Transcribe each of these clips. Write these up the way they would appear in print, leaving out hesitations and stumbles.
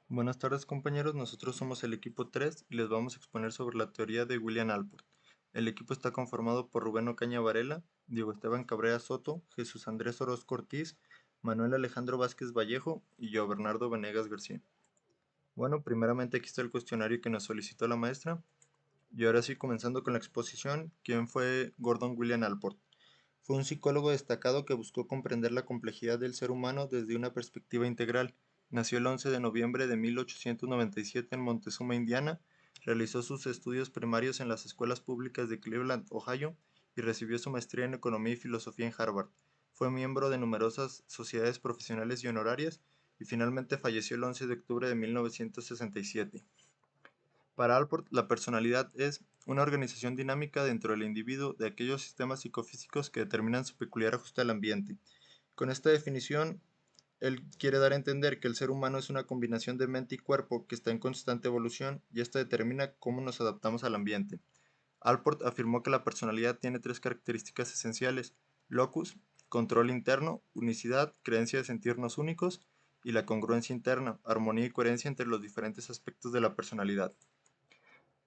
Buenas tardes compañeros, nosotros somos el equipo 3 y les vamos a exponer sobre la teoría de William Alport. El equipo está conformado por Rubén Ocaña Varela, Diego Esteban Cabrera Soto, Jesús Andrés Orozco Ortiz, Manuel Alejandro Vázquez Vallejo y yo, Bernardo Venegas García. Bueno, primeramente aquí está el cuestionario que nos solicitó la maestra. Y ahora sí, comenzando con la exposición, ¿quién fue Gordon William Alport? Fue un psicólogo destacado que buscó comprender la complejidad del ser humano desde una perspectiva integral. Nació el 11 de noviembre de 1897 en Montezuma, Indiana, realizó sus estudios primarios en las escuelas públicas de Cleveland, Ohio, y recibió su maestría en Economía y Filosofía en Harvard. Fue miembro de numerosas sociedades profesionales y honorarias, y finalmente falleció el 11 de octubre de 1967. Para Alport, la personalidad es una organización dinámica dentro del individuo de aquellos sistemas psicofísicos que determinan su peculiar ajuste al ambiente. Con esta definición, él quiere dar a entender que el ser humano es una combinación de mente y cuerpo que está en constante evolución y esto determina cómo nos adaptamos al ambiente. Alport afirmó que la personalidad tiene tres características esenciales: locus, control interno; unicidad, creencia de sentirnos únicos; y la congruencia interna, armonía y coherencia entre los diferentes aspectos de la personalidad.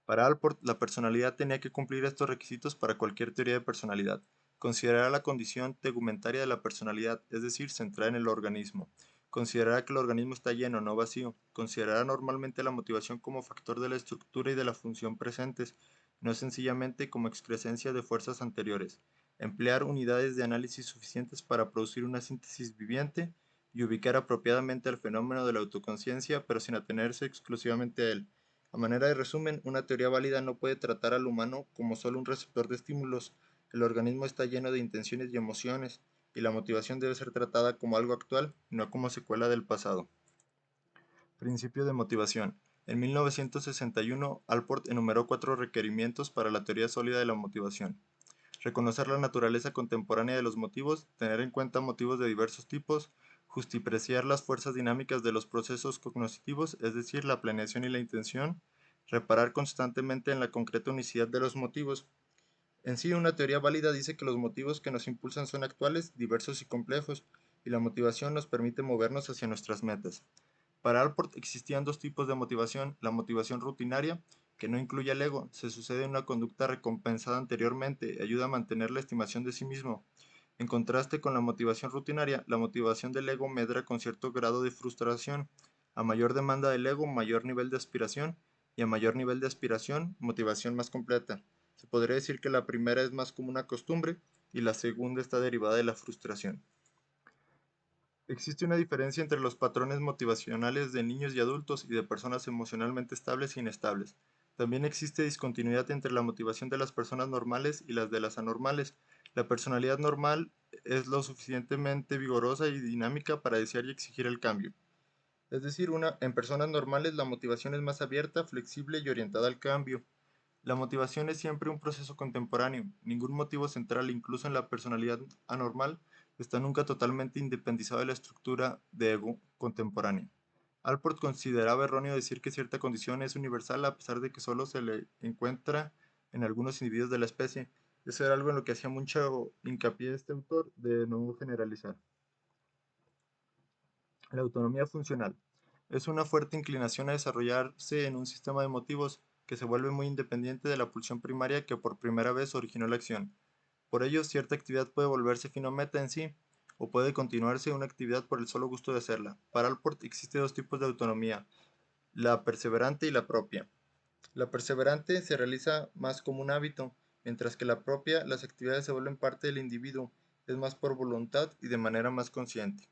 Para Alport, la personalidad tenía que cumplir estos requisitos para cualquier teoría de personalidad. Considerar la condición tegumentaria de la personalidad, es decir, centrada en el organismo. Considerar que el organismo está lleno, no vacío. Considerar normalmente la motivación como factor de la estructura y de la función presentes, no sencillamente como excrescencia de fuerzas anteriores. Emplear unidades de análisis suficientes para producir una síntesis viviente y ubicar apropiadamente el fenómeno de la autoconciencia, pero sin atenerse exclusivamente a él. A manera de resumen, una teoría válida no puede tratar al humano como solo un receptor de estímulos. El organismo está lleno de intenciones y emociones, y la motivación debe ser tratada como algo actual, no como secuela del pasado. Principio de motivación. En 1961, Alport enumeró 4 requerimientos para la teoría sólida de la motivación: reconocer la naturaleza contemporánea de los motivos, tener en cuenta motivos de diversos tipos, justipreciar las fuerzas dinámicas de los procesos cognitivos, es decir, la planeación y la intención, reparar constantemente en la concreta unicidad de los motivos. En sí, una teoría válida dice que los motivos que nos impulsan son actuales, diversos y complejos, y la motivación nos permite movernos hacia nuestras metas. Para Alport existían dos tipos de motivación: la motivación rutinaria, que no incluye al ego, se sucede en una conducta recompensada anteriormente y ayuda a mantener la estimación de sí mismo. En contraste con la motivación rutinaria, la motivación del ego medra con cierto grado de frustración. A mayor demanda del ego, mayor nivel de aspiración, y a mayor nivel de aspiración, motivación más completa. Se podría decir que la primera es más como una costumbre y la segunda está derivada de la frustración. Existe una diferencia entre los patrones motivacionales de niños y adultos y de personas emocionalmente estables e inestables. También existe discontinuidad entre la motivación de las personas normales y las de las anormales. La personalidad normal es lo suficientemente vigorosa y dinámica para desear y exigir el cambio. Es decir, en personas normales la motivación es más abierta, flexible y orientada al cambio. La motivación es siempre un proceso contemporáneo. Ningún motivo central, incluso en la personalidad anormal, está nunca totalmente independizado de la estructura de ego contemporánea. Alport consideraba erróneo decir que cierta condición es universal a pesar de que solo se le encuentra en algunos individuos de la especie. Eso era algo en lo que hacía mucho hincapié este autor, de no generalizar. La autonomía funcional es una fuerte inclinación a desarrollarse en un sistema de motivos que se vuelve muy independiente de la pulsión primaria que por primera vez originó la acción. Por ello, cierta actividad puede volverse fin o meta en sí, o puede continuarse una actividad por el solo gusto de hacerla. Para Alport existe dos tipos de autonomía: la perseverante y la propia. La perseverante se realiza más como un hábito, mientras que la propia, las actividades se vuelven parte del individuo, es más por voluntad y de manera más consciente.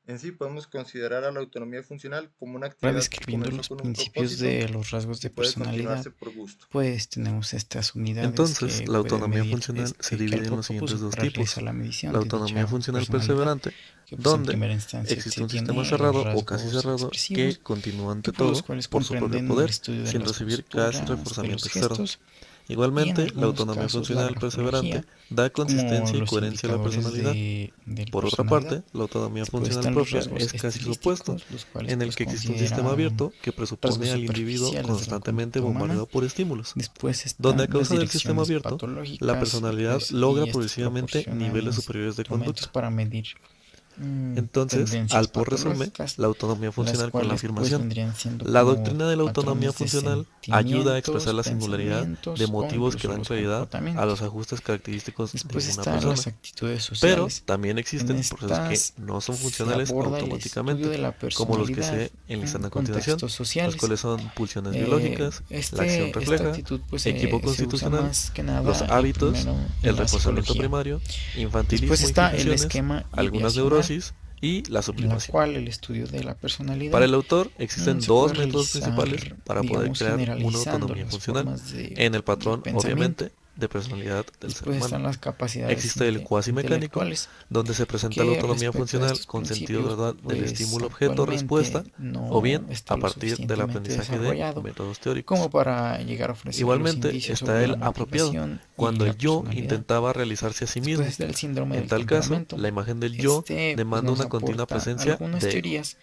En sí, podemos considerar a la autonomía funcional como una Ahora actividad que describiendo comenzó los con un principios propósito de los rasgos y de puede personalidad, continuarse por gusto. pues tenemos estas unidades Entonces, que la pueden autonomía medir funcional se que divide en Alport los siguientes propuso dos para realizar tipos: la medición la de autonomía dicha funcional personalidad, perseverante, que pues en donde primera instancia existe se un sistema tiene los cerrado o casi rasgos cerrado que expresivos, continúa que ante pues los todo cuales por su propio comprenden el poder, estudio de sin las recibir casi posturas, de los reforzamiento externo. gestos y en Igualmente, la algunos autonomía casos la funcional perseverante grafología, da como consistencia y los coherencia a la indicadores personalidad. de la Por otra personalidad. parte, la autonomía Después funcional están los propia rasgos es casi su opuesto, estilísticos, los cuales en el pues que existe un sistema consideran abierto que presupone rasgos al individuo superficiales de la constantemente conducta humana. bombardeado por estímulos, Después donde a están las causa del sistema direcciones abierto, la patológicas personalidad pues, logra y estas progresivamente proporcionan niveles superiores de instrumentos conducta. para medir Entonces, tendencias Allport resume patológicas, la autonomía las funcional con la cuales pues afirmación. vendrían siendo La como doctrina de la autonomía patrones de funcional ayuda a expresar sentimientos, la singularidad de pensamientos o motivos que incluso dan los claridad a los comportamientos. ajustes característicos de Después una están persona. las actitudes Pero sociales. también En existen procesos que estas no son se funcionales aborda el estudio automáticamente, de la como los que personalidad se enlistan en a continuación, contextos los sociales. cuales son pulsiones biológicas, la acción Esta refleja, actitud pues equipo se usa constitucional, más que los nada hábitos, primero el en la reforzamiento psicología. primario, Después infantilismo y está el fijaciones, esquema algunas ideacional, neurosis y la en la sublimación. cual el estudio de la Para personalidad el autor existen se puede dos métodos realizar, principales para poder digamos, crear una generalizando autonomía las funcional formas en el de patrón, pensamiento. obviamente, de personalidad del ser Después humano. están las capacidades Existe el cuasimecánico, intelectuales, donde se presenta la que autonomía respecto a funcional estos con sentido principios, gradual del pues estímulo-objeto-respuesta, actualmente o no bien está a lo partir del suficientemente aprendizaje de desarrollado métodos teóricos. como para llegar a ofrecer los Igualmente indicios está sobre la el apropiado, motivación y cuando la el yo personalidad. intentaba realizarse a sí Después mismo. está el síndrome En del tal caso, temperamento. la imagen del yo Pues demanda nos una continua aporta presencia algunas de ego. teorías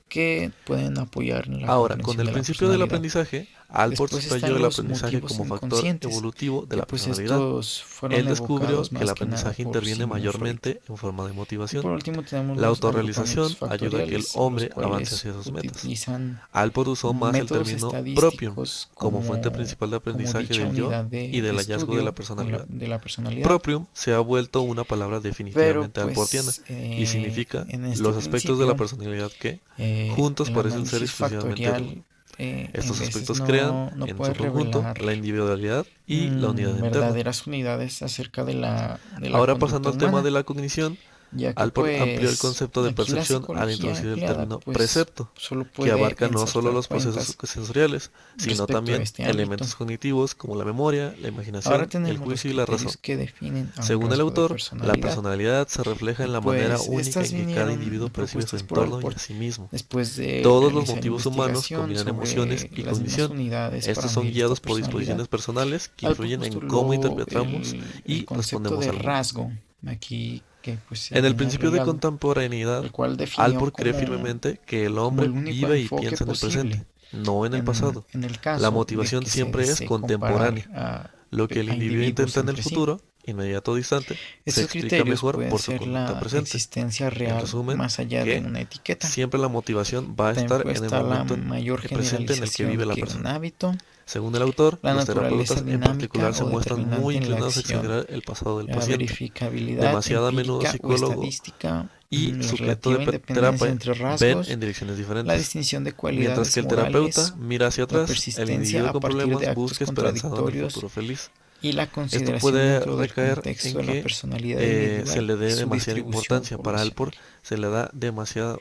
que pueden apoyar en la Ahora, con comprensión el de la principio del personalidad. aprendizaje, Allport Después subrayó están el los aprendizaje motivos como factor inconscientes, evolutivo de que la pues personalidad. estos fueron Él descubrió evocados que el más que nada aprendizaje por interviene Sigmund Freud. mayormente en forma de Y motivación. por último tenemos La los agrupamientos autorrealización ayuda a que el factoriales, los hombre avance cuales hacia sus metas. utilizan Allport usó más el métodos término proprium estadísticos como fuente principal de como aprendizaje dicha del yo unidad y de del hallazgo de la estudio personalidad. de la personalidad. Proprium se ha vuelto una palabra Pero definitivamente alportiana pues y significa en este los aspectos de la principio personalidad que, juntos el parecen ser análisis exclusivamente uno. factorial en Estos veces aspectos crean, no en puede su conjunto, revelar la individualidad y la unidad interna. verdaderas unidades acerca de la Ahora pasando conducta al tema humana, de la cognición, ya que Allport amplió el pues concepto de aquí la percepción al psicología introducir el empleada término pues precepto, solo que puede abarca no solo ensartar los procesos cuentas sensoriales, sino respecto a también este ámbito. elementos cognitivos como la memoria, la Ahora imaginación, el tenemos los juicio y la razón. criterios que definen a un Según el rasgo de autor, la personalidad. personalidad se refleja Y en la manera pues única estas en que cada vinieron individuo percibe su propuestas por entorno y Allport a sí mismo. después de Todos los realizar motivos humanos investigación combinan emociones sobre y las mismas cognición. unidades para Estos son medir esta guiados por personalidad. disposiciones personales que Allport influyen en cómo postuló interpretamos el y concepto respondemos de al mundo. rasgo, aquí que pues se En el viene principio de agregado, contemporaneidad, el cual definió Allport cree firmemente que el como hombre el único vive y enfoque piensa en el presente, posible no en el pasado. en el La caso de motivación que se siempre es desee comparar contemporánea. Lo que el a individuo individuos intenta en el entre sí. futuro, inmediato o distante, se Estos explica criterios mejor pueden por su ser conducta la presente. existencia En real resumen, más allá de que una etiqueta. siempre la motivación va a estar También en el está la momento mayor presente en el que vive generalización la que un persona. hábito, Según el autor, la los naturaleza terapeutas en dinámica particular se o muestran muy determinante en la inclinados a acción, exagerar el pasado del la paciente. verificabilidad Demasiado a menudo empírica o psicólogo estadística, y la sujeto de relativa independencia terapia entre ven rasgos, en direcciones la diferentes. distinción de Mientras que cualidades el terapeuta morales, mira hacia la atrás, el persistencia individuo a con partir de problemas actos busca esperanzado en el futuro contradictorios feliz. y la Esto consideración puede dentro del recaer contexto en de la que personalidad se individual le y dé su demasiada distribución importancia. Para poblacional. Allport se le da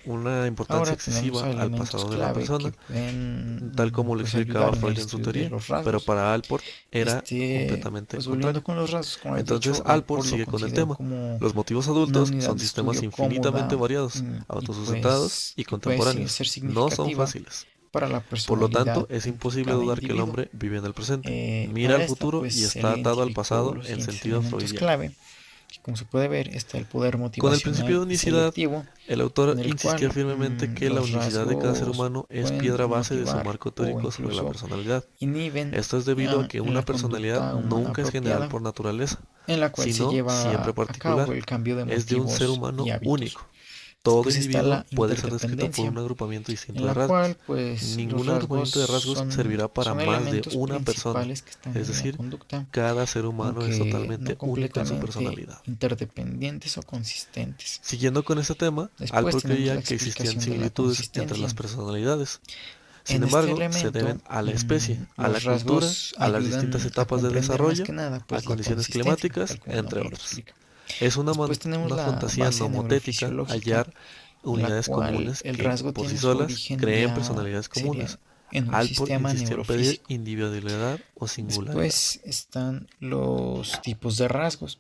una importancia Ahora tenemos excesiva al elementos pasado de la clave que persona, tal pueden como lo pues explicaba ayudar en el Freud en su estudio de teoría, los pero rasgos. para Allport era completamente Pues volviendo contrario. con los rasgos, como he Entonces dicho, Allport Allport lo sigue con el consideró tema. como Los motivos una adultos unidad son de sistemas estudio infinitamente cómoda variados, autosustentados y que puede contemporáneos. ser No son significativa fáciles. para la Por lo tanto, personalidad es de imposible cada dudar que el individuo. hombre vive en el presente, mira Para al esta, futuro pues y se está le atado al identificó pasado los en siguientes sentido elementos freudiano. clave, que como se puede ver está el poder Con el principio motivacional de y unicidad, selectivo, el autor en el insistía cual firmemente que la los unicidad de cada ser rasgos humano es pueden piedra base de su motivar marco o teórico sobre la incluso personalidad. inhiben Esto es debido a que una la personalidad conducta humana nunca es general apropiada, por naturaleza, en la cual se sino lleva siempre a cabo particular. el cambio de Es de un ser motivos humano y hábitos. único. Todo Después está individuo la puede ser descrito por interdependencia, un agrupamiento distinto en de la cual rasgos. pues los Ningún rasgos agrupamiento de rasgos servirá para son más de elementos una persona. principales que están Es en la decir, conducta, cada ser humano es aunque totalmente no único en su completamente personalidad. interdependientes o consistentes. Siguiendo con este tema, Después Allport tenemos creía la que existían explicación de la similitudes entre consistencia. las personalidades. Sin En este embargo, se elemento, deben a la especie, a la los cultura, rasgos a las distintas ayudan a etapas de comprender más desarrollo, que nada a pues la condiciones consistencia, climáticas, tal como el entre nombre lo otras. explica. Es Después tenemos una la fantasía base nomotética neurofisiológica, hallar en la unidades cual comunes el que, rasgo por sí tiene su solas, origen creen ya personalidades comunes. sería en un Allport sistema insistió en pedir neurofísico. individualidad o singularidad. Después están los tipos de rasgos.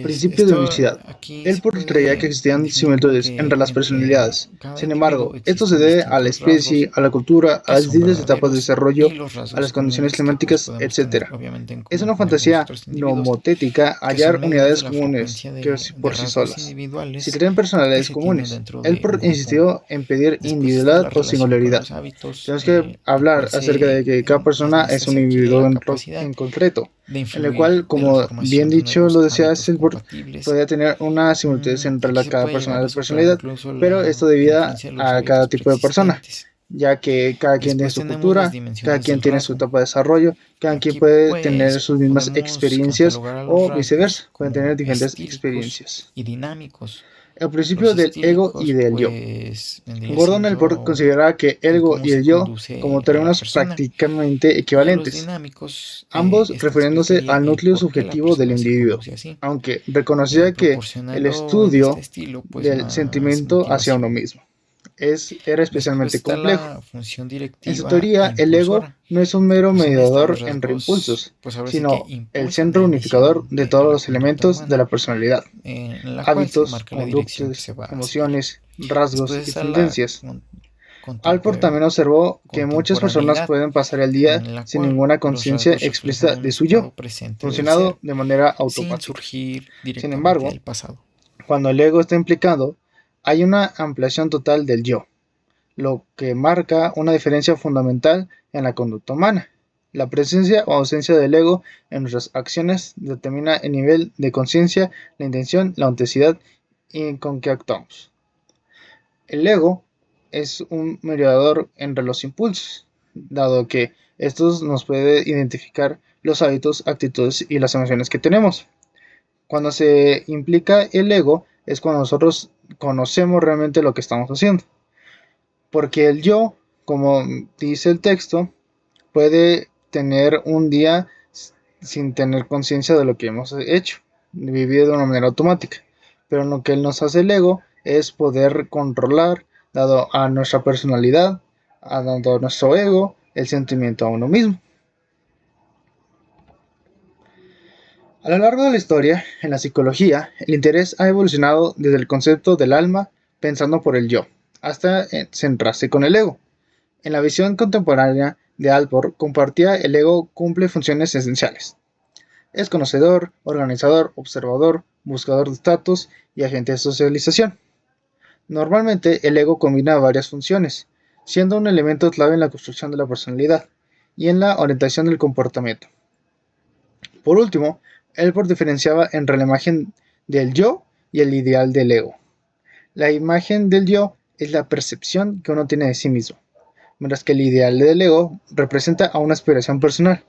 Principio de unicidad. Aquí se Allport creía que puede existían definir lo similitudes entre que las entre personalidades. cada Sin individuo embargo, esto se existen debe a la distintos rasgos especie, a la cultura, a que las son distintas etapas de verdaderos y desarrollo, los a rasgos las condiciones comunes que pues climáticas, podemos tener etc. obviamente en Es común una con el resto fantasía de los individuos, nomotética que son hallar medidas de unidades la comunes frecuencia por de sí rasgos solas. Se individuales creen que personalidades se tienen comunes. dentro de un Allport grupo. insistió en pedir Después está individualidad la o relación con singularidad. los hábitos, Tenemos que la cual hablar acerca de que cada en persona es esta un se adquiere individuo la capacidad en concreto. en el cual, como bien dicho lo decía Silbert, podía tener una similitud entre cada persona de personalidad, pero esto debido a cada tipo de persona, ya que cada quien tiene su cultura, cada quien tiene su etapa de desarrollo, cada quien puede tener sus mismas experiencias o viceversa, pueden tener diferentes experiencias. y dinámicos. El principio del ego y del yo. Gordon Allport considera que el ego y el yo como términos prácticamente equivalentes, ambos refiriéndose al núcleo subjetivo del individuo, aunque reconocía que el estudio del sentimiento hacia uno mismo era especialmente complejo. En su teoría, el ego no es un mero mediador entre impulsos, sino el centro unificador de todos los elementos de la personalidad: hábitos, conductas, emociones, rasgos y tendencias. Allport también observó que muchas personas pueden pasar el día sin ninguna conciencia explícita de su yo, funcionando de manera automática. Sin embargo, cuando el ego está implicado, hay una ampliación total del yo, lo que marca una diferencia fundamental en la conducta humana. La presencia o ausencia del ego en nuestras acciones determina el nivel de conciencia, la intención, la autenticidad y con que actuamos. El ego es un mediador entre los impulsos, dado que estos nos puede identificar los hábitos, actitudes y las emociones que tenemos. Cuando se implica el ego es cuando nosotros conocemos realmente lo que estamos haciendo. Porque el yo, como dice el texto, puede tener un día sin tener conciencia de lo que hemos hecho, vivir de una manera automática. Pero lo que nos hace el ego es poder controlar, dado a nuestra personalidad, dado a nuestro ego, el sentimiento a uno mismo. A lo largo de la historia, en la psicología, el interés ha evolucionado desde el concepto del alma, pensando por el yo, hasta centrarse con el ego. En la visión contemporánea de Allport, compartía el ego cumple funciones esenciales. Es conocedor, organizador, observador, buscador de estatus y agente de socialización. Normalmente, el ego combina varias funciones, siendo un elemento clave en la construcción de la personalidad y en la orientación del comportamiento. Por último, Allport diferenciaba entre la imagen del yo y el ideal del ego. La imagen del yo es la percepción que uno tiene de sí mismo, mientras que el ideal del ego representa a una aspiración personal.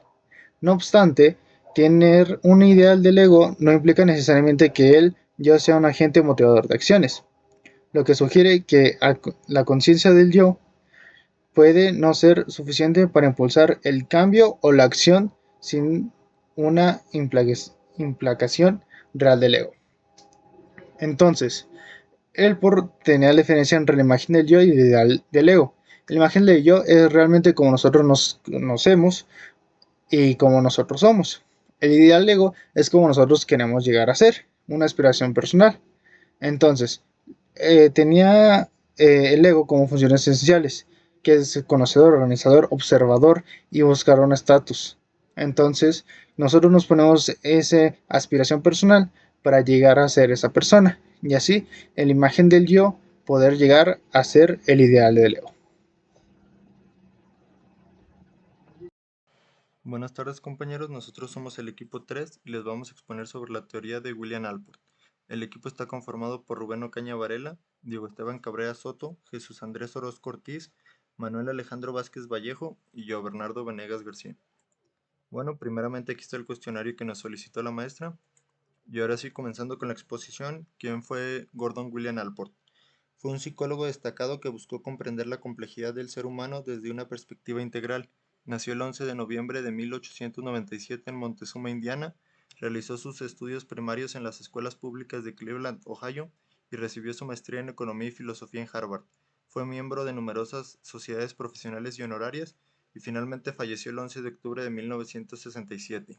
No obstante, tener un ideal del ego no implica necesariamente que el yo sea un agente motivador de acciones, lo que sugiere que la conciencia del yo puede no ser suficiente para impulsar el cambio o la acción sin una implicación real del ego. Entonces, Allport tenía la diferencia entre la imagen del yo y el ideal del ego. La imagen del yo es realmente como nosotros nos conocemos y como nosotros somos. El ideal del ego es como nosotros queremos llegar a ser, una aspiración personal. Entonces, tenía el ego como funciones esenciales, que es conocedor, organizador, observador y buscar un estatus. Entonces, nosotros nos ponemos esa aspiración personal para llegar a ser esa persona, y así, en la imagen del yo, poder llegar a ser el ideal del ego. Buenas tardes compañeros, nosotros somos el equipo 3 y les vamos a exponer sobre la teoría de William Allport. El equipo está conformado por Rubén Ocaña Varela, Diego Esteban Cabrera Soto, Jesús Andrés Orozco Ortiz, Manuel Alejandro Vázquez Vallejo y yo, Bernardo Venegas García. Bueno, primeramente aquí está el cuestionario que nos solicitó la maestra. Y ahora sí, comenzando con la exposición, ¿quién fue Gordon William Allport? Fue un psicólogo destacado que buscó comprender la complejidad del ser humano desde una perspectiva integral. Nació el 11 de noviembre de 1897 en Montezuma, Indiana. Realizó sus estudios primarios en las escuelas públicas de Cleveland, Ohio, y recibió su maestría en Economía y Filosofía en Harvard. Fue miembro de numerosas sociedades profesionales y honorarias, y finalmente falleció el 11 de octubre de 1967.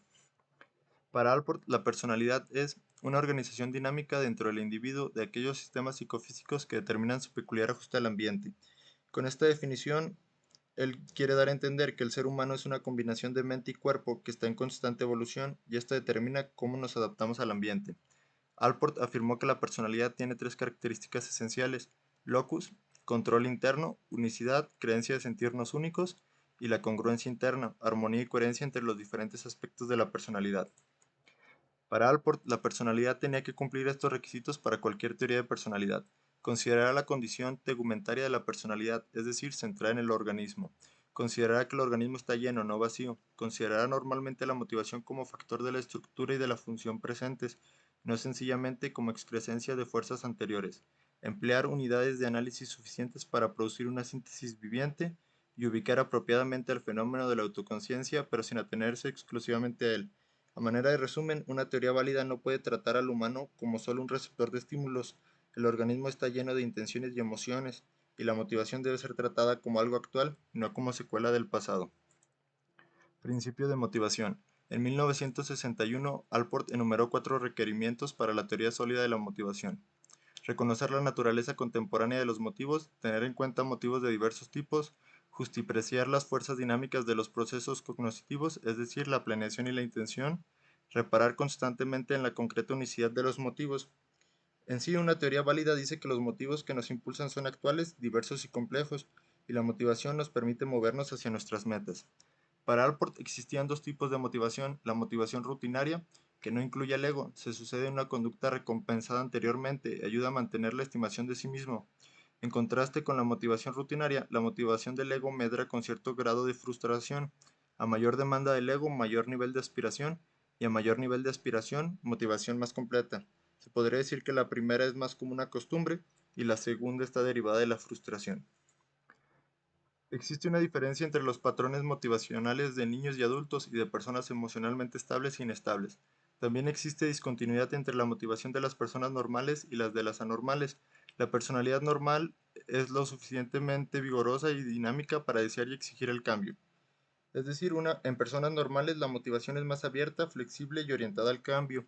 Para Allport, la personalidad es una organización dinámica dentro del individuo de aquellos sistemas psicofísicos que determinan su peculiar ajuste al ambiente. Con esta definición, él quiere dar a entender que el ser humano es una combinación de mente y cuerpo que está en constante evolución y esto determina cómo nos adaptamos al ambiente. Allport afirmó que la personalidad tiene tres características esenciales: locus, control interno; unicidad, creencia de sentirnos únicos; y la congruencia interna, armonía y coherencia entre los diferentes aspectos de la personalidad. Para Allport, la personalidad tenía que cumplir estos requisitos para cualquier teoría de personalidad. Considerar la condición tegumentaria de la personalidad, es decir, centrada en el organismo. Considerar que el organismo está lleno, no vacío. Considerar normalmente la motivación como factor de la estructura y de la función presentes, no sencillamente como excrescencia de fuerzas anteriores. Emplear unidades de análisis suficientes para producir una síntesis viviente y ubicar apropiadamente el fenómeno de la autoconciencia, pero sin atenerse exclusivamente a él. A manera de resumen, una teoría válida no puede tratar al humano como solo un receptor de estímulos. El organismo está lleno de intenciones y emociones, y la motivación debe ser tratada como algo actual, no como secuela del pasado. Principio de motivación. En 1961, Allport enumeró 4 requerimientos para la teoría sólida de la motivación. Reconocer la naturaleza contemporánea de los motivos, tener en cuenta motivos de diversos tipos, justipreciar las fuerzas dinámicas de los procesos cognitivos, es decir, la planeación y la intención, reparar constantemente en la concreta unicidad de los motivos. En sí, una teoría válida dice que los motivos que nos impulsan son actuales, diversos y complejos, y la motivación nos permite movernos hacia nuestras metas. Para Allport existían dos tipos de motivación: la motivación rutinaria, que no incluye al ego, se sucede en una conducta recompensada anteriormente y ayuda a mantener la estimación de sí mismo. En contraste con la motivación rutinaria, la motivación del ego medra con cierto grado de frustración. A mayor demanda del ego, mayor nivel de aspiración, y a mayor nivel de aspiración, motivación más completa. Se podría decir que la primera es más como una costumbre y la segunda está derivada de la frustración. Existe una diferencia entre los patrones motivacionales de niños y adultos y de personas emocionalmente estables e inestables. También existe discontinuidad entre la motivación de las personas normales y las de las anormales. La personalidad normal es lo suficientemente vigorosa y dinámica para desear y exigir el cambio. Es decir, en personas normales la motivación es más abierta, flexible y orientada al cambio.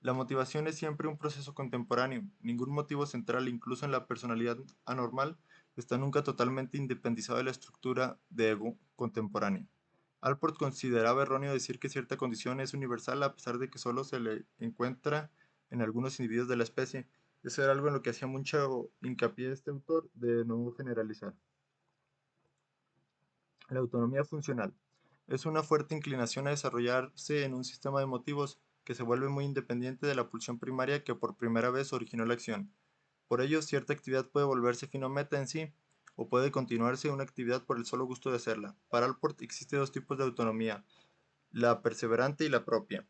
La motivación es siempre un proceso contemporáneo. Ningún motivo central, incluso en la personalidad anormal, está nunca totalmente independizado de la estructura de ego contemporánea. Allport consideraba erróneo decir que cierta condición es universal a pesar de que solo se le encuentra en algunos individuos de la especie. Eso era algo en lo que hacía mucho hincapié este autor, de no generalizar. La autonomía funcional es una fuerte inclinación a desarrollarse en un sistema de motivos que se vuelve muy independiente de la pulsión primaria que por primera vez originó la acción. Por ello, cierta actividad puede volverse fin o meta en sí, o puede continuarse una actividad por el solo gusto de hacerla. Para Allport existe dos tipos de autonomía: la perseverante y la propia.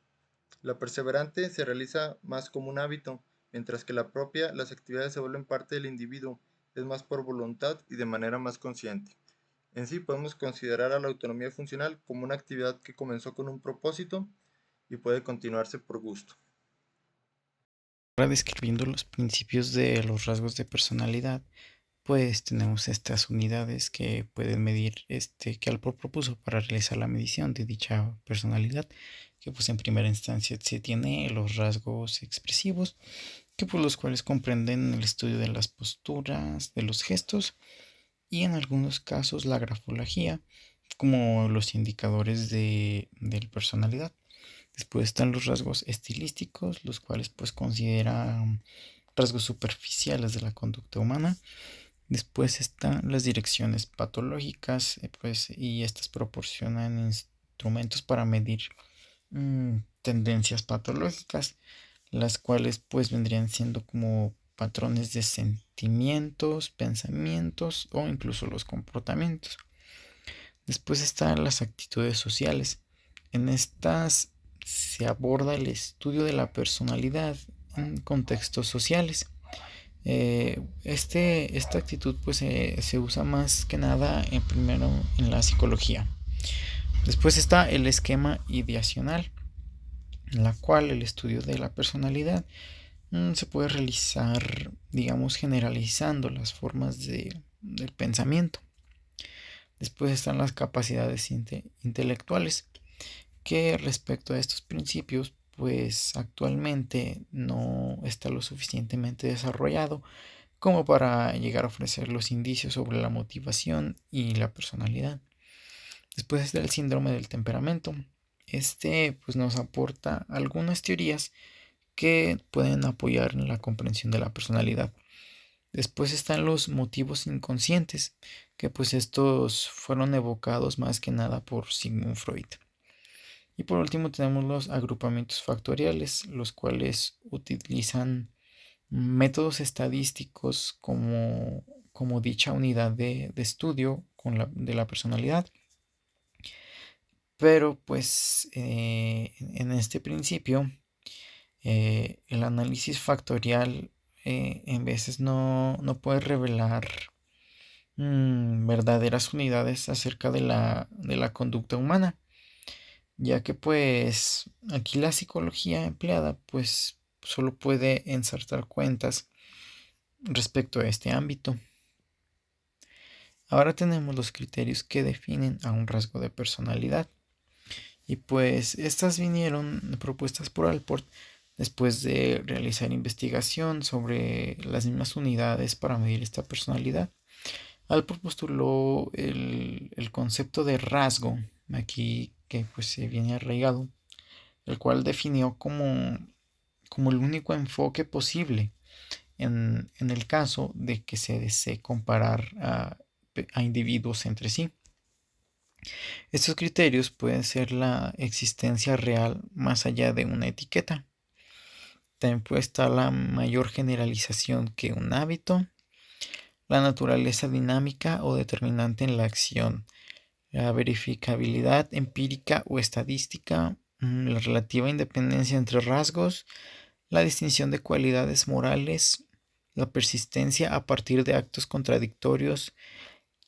La perseverante se realiza más como un hábito, mientras que la propia, las actividades se vuelven parte del individuo, es más por voluntad y de manera más consciente. En sí, podemos considerar a la autonomía funcional como una actividad que comenzó con un propósito y puede continuarse por gusto. Ahora describiendo los principios de los rasgos de personalidad, pues tenemos estas unidades que pueden medir, que Allport propuso para realizar la medición de dicha personalidad, que pues en primera instancia se tiene los rasgos expresivos, que por los cuales comprenden el estudio de las posturas, de los gestos y en algunos casos la grafología, como los indicadores de personalidad. Después están los rasgos estilísticos, los cuales pues consideran rasgos superficiales de la conducta humana. Después están las direcciones patológicas, y estas proporcionan instrumentos para medir tendencias patológicas, las cuales pues vendrían siendo como patrones de sentimientos, pensamientos o incluso los comportamientos. Después están las actitudes sociales. En estas se aborda el estudio de la personalidad en contextos sociales. Esta actitud pues se usa más que nada primero en la psicología. Después está el esquema ideacional, en la cual el estudio de la personalidad se puede realizar, digamos, generalizando las formas del pensamiento. Después están las capacidades intelectuales, que respecto a estos principios pues actualmente no está lo suficientemente desarrollado como para llegar a ofrecer los indicios sobre la motivación y la personalidad. Después está el síndrome del temperamento. Pues nos aporta algunas teorías que pueden apoyar en la comprensión de la personalidad. Después están los motivos inconscientes, que pues estos fueron evocados más que nada por Sigmund Freud. Y por último tenemos los agrupamientos factoriales, los cuales utilizan métodos estadísticos como dicha unidad de estudio de la personalidad. Pero pues en este principio el análisis factorial en veces no puede revelar verdaderas unidades acerca de la conducta humana, ya que pues aquí la psicología empleada pues solo puede ensartar cuentas respecto a este ámbito. Ahora tenemos los criterios que definen a un rasgo de personalidad. Y pues estas vinieron propuestas por Allport después de realizar investigación sobre las mismas unidades para medir esta personalidad. Allport postuló el concepto de rasgo, aquí que pues se viene arraigado, el cual definió como el único enfoque posible en el caso de que se desee comparar a individuos entre sí. Estos criterios pueden ser la existencia real más allá de una etiqueta. También puede estar la mayor generalización que un hábito, la naturaleza dinámica o determinante en la acción, la verificabilidad empírica o estadística, la relativa independencia entre rasgos, la distinción de cualidades morales, la persistencia a partir de actos contradictorios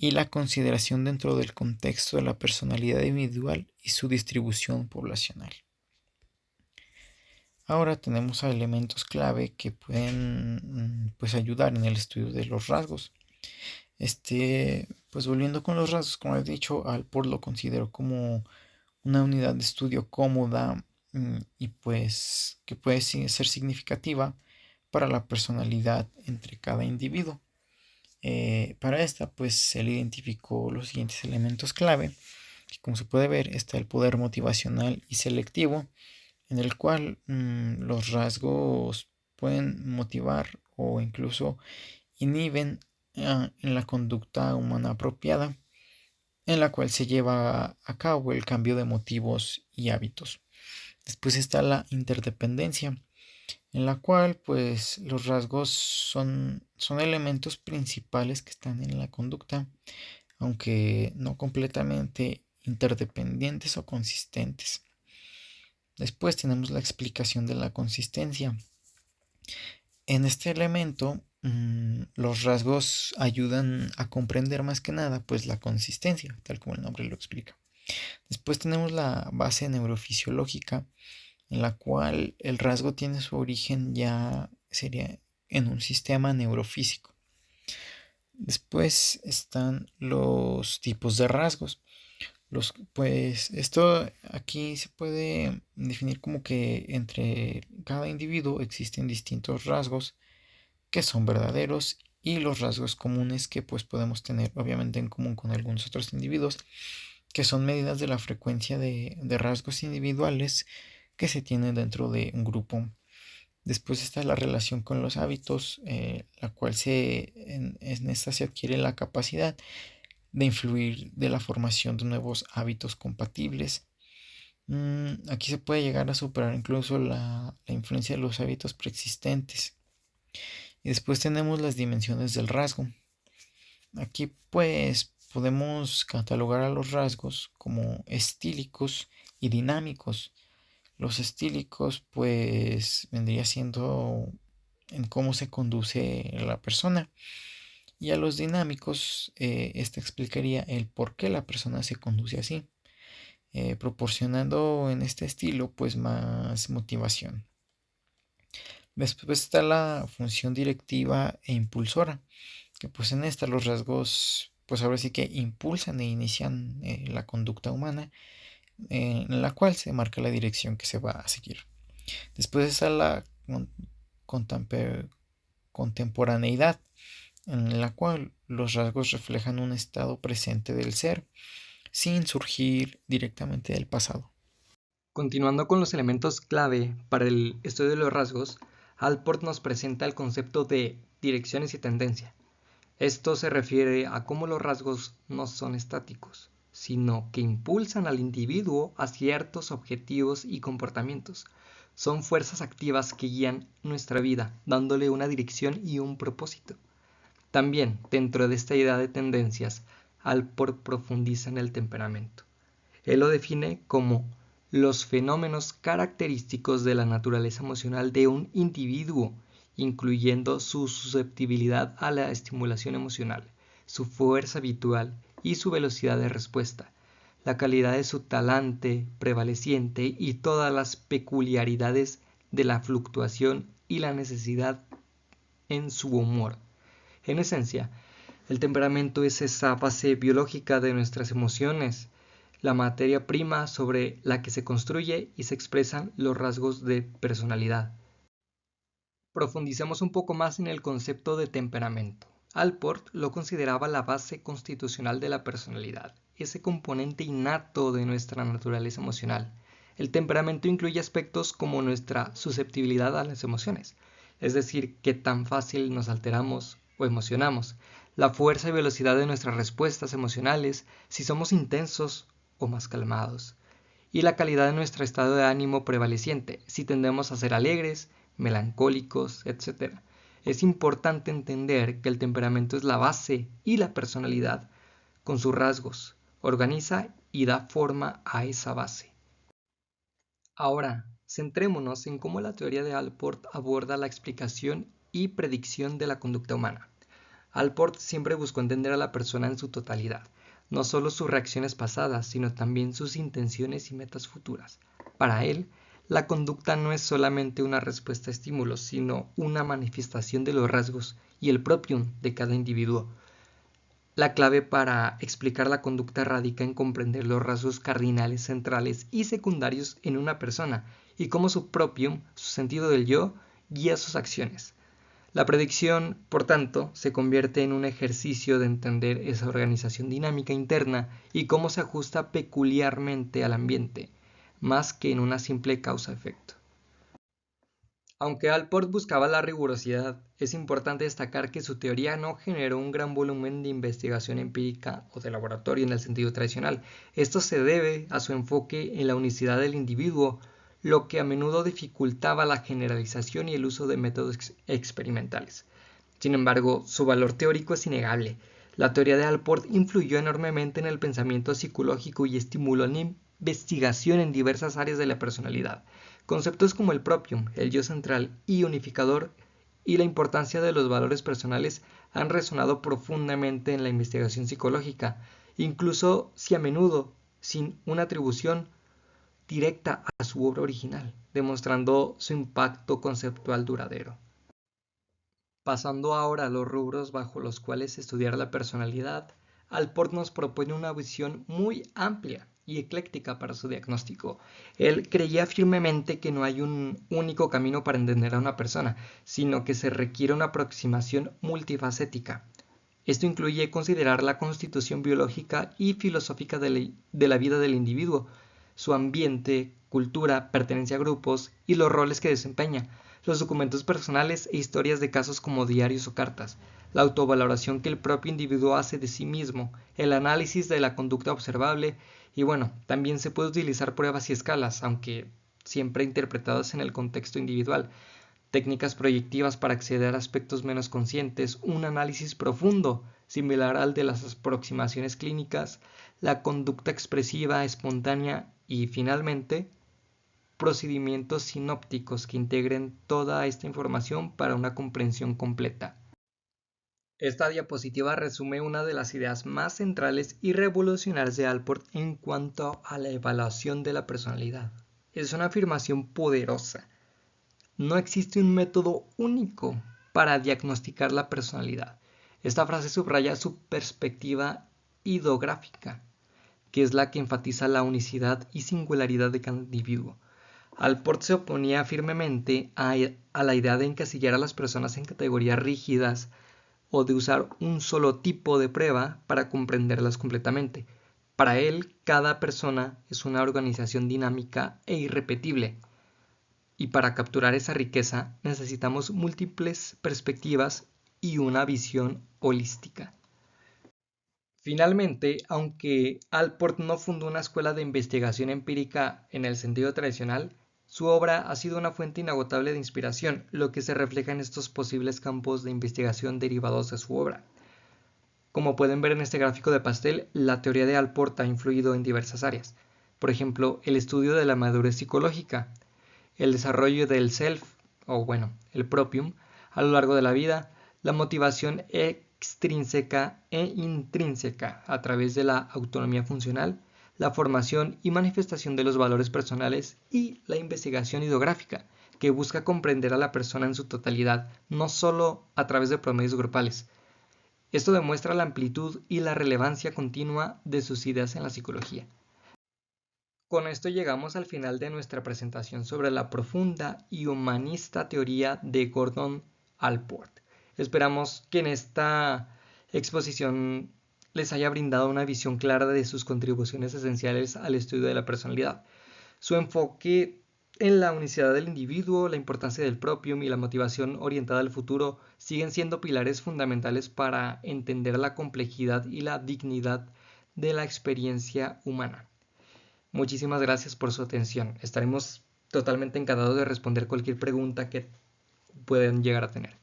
y la consideración dentro del contexto de la personalidad individual y su distribución poblacional. Ahora tenemos a elementos clave que pueden pues ayudar en el estudio de los rasgos. Pues volviendo con los rasgos, como he dicho, Allport lo considero como una unidad de estudio cómoda y pues que puede ser significativa para la personalidad entre cada individuo. Para esta pues él identificó los siguientes elementos clave. Como se puede ver, está el poder motivacional y selectivo, en el cual los rasgos pueden motivar o incluso inhiben en la conducta humana apropiada, en la cual se lleva a cabo el cambio de motivos y hábitos. Después está la interdependencia, en la cual pues los rasgos son elementos principales que están en la conducta, aunque no completamente interdependientes o consistentes. Después tenemos la explicación de la consistencia. En este elemento los rasgos ayudan a comprender más que nada pues la consistencia, tal como el nombre lo explica. Después tenemos la base neurofisiológica, en la cual el rasgo tiene su origen ya sería en un sistema neurofísico. Después están los tipos de rasgos. Pues esto aquí se puede definir como que entre cada individuo existen distintos rasgos que son verdaderos y los rasgos comunes que pues podemos tener obviamente en común con algunos otros individuos, que son medidas de la frecuencia de rasgos individuales que se tienen dentro de un grupo. Después está la relación con los hábitos, la cual en esta se adquiere la capacidad de influir de la formación de nuevos hábitos compatibles. Aquí se puede llegar a superar incluso la influencia de los hábitos preexistentes. Y después tenemos las dimensiones del rasgo. Aquí pues podemos catalogar a los rasgos como estílicos y dinámicos. Los estílicos pues vendría siendo en cómo se conduce la persona, y a los dinámicos esta explicaría el por qué la persona se conduce así, proporcionando en este estilo pues más motivación. Después está la función directiva e impulsora, que pues en esta los rasgos pues ahora sí que impulsan e inician la conducta humana, en la cual se marca la dirección que se va a seguir. Después está la contemporaneidad, en la cual los rasgos reflejan un estado presente del ser sin surgir directamente del pasado. Continuando con los elementos clave para el estudio de los rasgos, Allport nos presenta el concepto de direcciones y tendencia. Esto se refiere a cómo los rasgos no son estáticos, sino que impulsan al individuo a ciertos objetivos y comportamientos. Son fuerzas activas que guían nuestra vida, dándole una dirección y un propósito. También, dentro de esta idea de tendencias, Allport profundiza en el temperamento. Él lo define como los fenómenos característicos de la naturaleza emocional de un individuo, incluyendo su susceptibilidad a la estimulación emocional, su fuerza habitual y su velocidad de respuesta, la calidad de su talante prevaleciente y todas las peculiaridades de la fluctuación y la necesidad en su humor. En esencia, el temperamento es esa base biológica de nuestras emociones, la materia prima sobre la que se construye y se expresan los rasgos de personalidad. Profundicemos un poco más en el concepto de temperamento. Allport lo consideraba la base constitucional de la personalidad, ese componente innato de nuestra naturaleza emocional. El temperamento incluye aspectos como nuestra susceptibilidad a las emociones, es decir, qué tan fácil nos alteramos o emocionamos, la fuerza y velocidad de nuestras respuestas emocionales, si somos intensos o más calmados, y la calidad de nuestro estado de ánimo prevaleciente, si tendemos a ser alegres, melancólicos, etc. Es importante entender que el temperamento es la base y la personalidad, con sus rasgos, organiza y da forma a esa base. Ahora, centrémonos en cómo la teoría de Allport aborda la explicación y predicción de la conducta humana. Allport siempre buscó entender a la persona en su totalidad, no solo sus reacciones pasadas, sino también sus intenciones y metas futuras. Para él, la conducta no es solamente una respuesta a estímulos, sino una manifestación de los rasgos y el propium de cada individuo. La clave para explicar la conducta radica en comprender los rasgos cardinales, centrales y secundarios en una persona y cómo su propium, su sentido del yo, guía sus acciones. La predicción, por tanto, se convierte en un ejercicio de entender esa organización dinámica interna y cómo se ajusta peculiarmente al ambiente, más que en una simple causa-efecto. Aunque Allport buscaba la rigurosidad, es importante destacar que su teoría no generó un gran volumen de investigación empírica o de laboratorio en el sentido tradicional. Esto se debe a su enfoque en la unicidad del individuo, lo que a menudo dificultaba la generalización y el uso de métodos experimentales. Sin embargo, su valor teórico es innegable. La teoría de Allport influyó enormemente en el pensamiento psicológico y estimuló la investigación en diversas áreas de la personalidad. Conceptos como el propium, el yo central y unificador y la importancia de los valores personales han resonado profundamente en la investigación psicológica, incluso si a menudo sin una atribución directa a su obra original, demostrando su impacto conceptual duradero. Pasando ahora a los rubros bajo los cuales estudiar la personalidad, Allport nos propone una visión muy amplia y ecléctica para su diagnóstico. Él creía firmemente que no hay un único camino para entender a una persona, sino que se requiere una aproximación multifacética. Esto incluye considerar la constitución biológica y filosófica de la vida del individuo, su ambiente, cultura, pertenencia a grupos y los roles que desempeña, los documentos personales e historias de casos como diarios o cartas, la autovaloración que el propio individuo hace de sí mismo, el análisis de la conducta observable y bueno, también se puede utilizar pruebas y escalas, aunque siempre interpretadas en el contexto individual, técnicas proyectivas para acceder a aspectos menos conscientes, un análisis profundo, similar al de las aproximaciones clínicas, la conducta expresiva, espontánea y finalmente procedimientos sinópticos que integren toda esta información para una comprensión completa. Esta diapositiva resume una de las ideas más centrales y revolucionarias de Allport en cuanto a la evaluación de la personalidad. Es una afirmación poderosa. No existe un método único para diagnosticar la personalidad. Esta frase subraya su perspectiva idográfica, que es la que enfatiza la unicidad y singularidad de cada individuo. Allport se oponía firmemente a la idea de encasillar a las personas en categorías rígidas o de usar un solo tipo de prueba para comprenderlas completamente. Para él, cada persona es una organización dinámica e irrepetible, y para capturar esa riqueza necesitamos múltiples perspectivas y una visión holística. Finalmente, aunque Allport no fundó una escuela de investigación empírica en el sentido tradicional, su obra ha sido una fuente inagotable de inspiración, lo que se refleja en estos posibles campos de investigación derivados de su obra. Como pueden ver en este gráfico de pastel, la teoría de Allport ha influido en diversas áreas. Por ejemplo, el estudio de la madurez psicológica, el desarrollo del self, el propium, a lo largo de la vida, la motivación extrínseca e intrínseca a través de la autonomía funcional, la formación y manifestación de los valores personales y la investigación ideográfica, que busca comprender a la persona en su totalidad, no solo a través de promedios grupales. Esto demuestra la amplitud y la relevancia continua de sus ideas en la psicología. Con esto llegamos al final de nuestra presentación sobre la profunda y humanista teoría de Gordon Allport. Esperamos que en esta exposición les haya brindado una visión clara de sus contribuciones esenciales al estudio de la personalidad. Su enfoque en la unicidad del individuo, la importancia del propium y la motivación orientada al futuro siguen siendo pilares fundamentales para entender la complejidad y la dignidad de la experiencia humana. Muchísimas gracias por su atención. Estaremos totalmente encantados de responder cualquier pregunta que puedan llegar a tener.